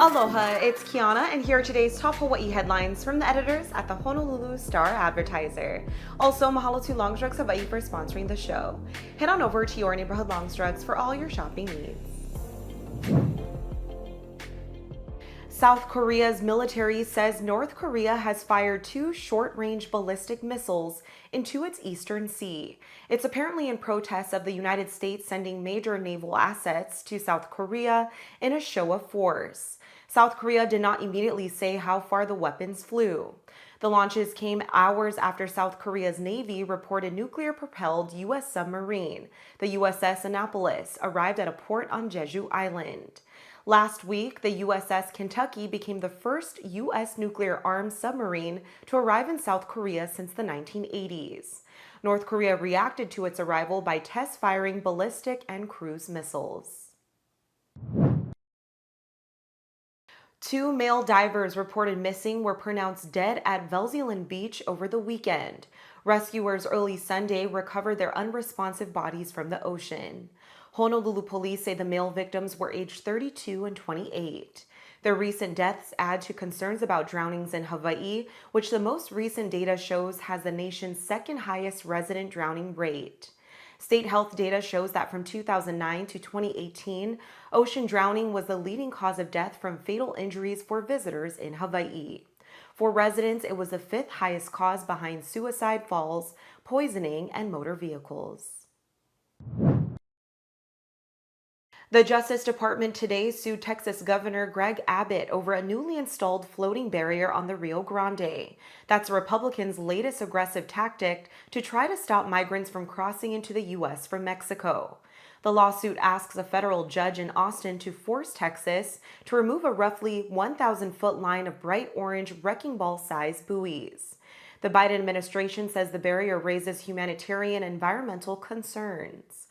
Aloha, it's Kiana, and here are today's top Hawaii headlines from the editors at the Honolulu Star-Advertiser. Also, mahalo to Longs Drugs Hawaii for sponsoring the show. Head on over to your neighborhood Longs Drugs for all your shopping needs. South Korea's military says North Korea has fired 2 short-range ballistic missiles into its eastern sea. It's apparently in protest of the United States sending major naval assets to South Korea in a show of force. South Korea did not immediately say how far the weapons flew. The launches came hours after South Korea's Navy reported nuclear-propelled U.S. submarine, the USS Annapolis, arrived at a port on Jeju Island. Last week, the USS Kentucky became the first U.S. nuclear-armed submarine to arrive in South Korea since the 1980s. North Korea reacted to its arrival by test-firing ballistic and cruise missiles. 2 male divers reported missing were pronounced dead at Velzeland Beach over the weekend. Rescuers early Sunday recovered their unresponsive bodies from the ocean. Honolulu police say the male victims were aged 32 and 28. Their recent deaths add to concerns about drownings in Hawaii, which the most recent data shows has the nation's second highest resident drowning rate. State health data shows that from 2009 to 2018, ocean drowning was the leading cause of death from fatal injuries for visitors in Hawaii. For residents, it was the 5th highest cause behind suicide, falls, poisoning, and motor vehicles. The Justice Department today sued Texas Governor Greg Abbott over a newly installed floating barrier on the Rio Grande. That's Republicans' latest aggressive tactic to try to stop migrants from crossing into the U.S. from Mexico. The lawsuit asks a federal judge in Austin to force Texas to remove a roughly 1,000-foot line of bright orange wrecking ball-sized buoys. The Biden administration says the barrier raises humanitarian and environmental concerns.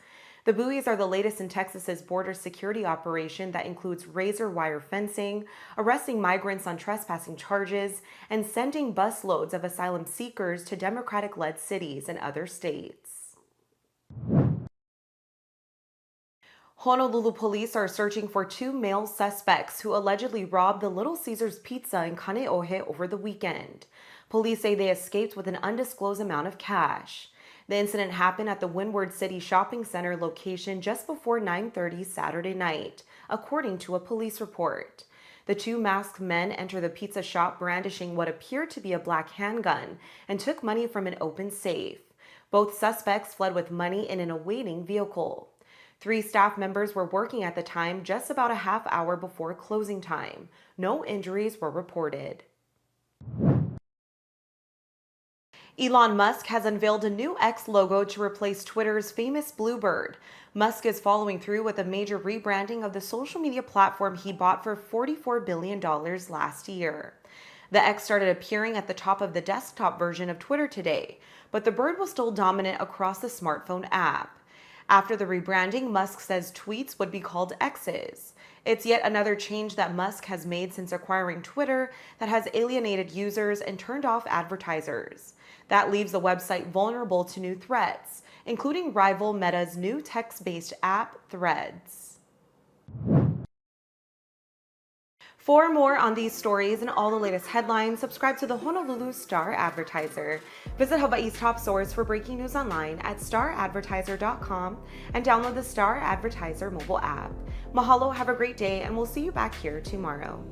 The buoys are the latest in Texas's border security operation that includes razor wire fencing, arresting migrants on trespassing charges, and sending busloads of asylum seekers to Democratic-led cities and other states. Honolulu police are searching for 2 male suspects who allegedly robbed the Little Caesars Pizza in Kaneohe over the weekend. Police say they escaped with an undisclosed amount of cash. The incident happened at the Windward City Shopping Center location just before 9:30 Saturday night, according to a police report. The 2 masked men entered the pizza shop brandishing what appeared to be a black handgun and took money from an open safe. Both suspects fled with money in an awaiting vehicle. 3 staff members were working at the time just about a half hour before closing time. No injuries were reported. Elon Musk has unveiled a new X logo to replace Twitter's famous bluebird. Musk is following through with a major rebranding of the social media platform he bought for $44 billion last year. The X started appearing at the top of the desktop version of Twitter today, but the bird was still dominant across the smartphone app. After the rebranding, Musk says tweets would be called X's. It's yet another change that Musk has made since acquiring Twitter that has alienated users and turned off advertisers. That leaves the website vulnerable to new threats, including rival Meta's new text-based app, Threads. For more on these stories and all the latest headlines, subscribe to the Honolulu Star-Advertiser. Visit Hawaii's top source for breaking news online at staradvertiser.com and download the Star-Advertiser mobile app. Mahalo, have a great day, and we'll see you back here tomorrow.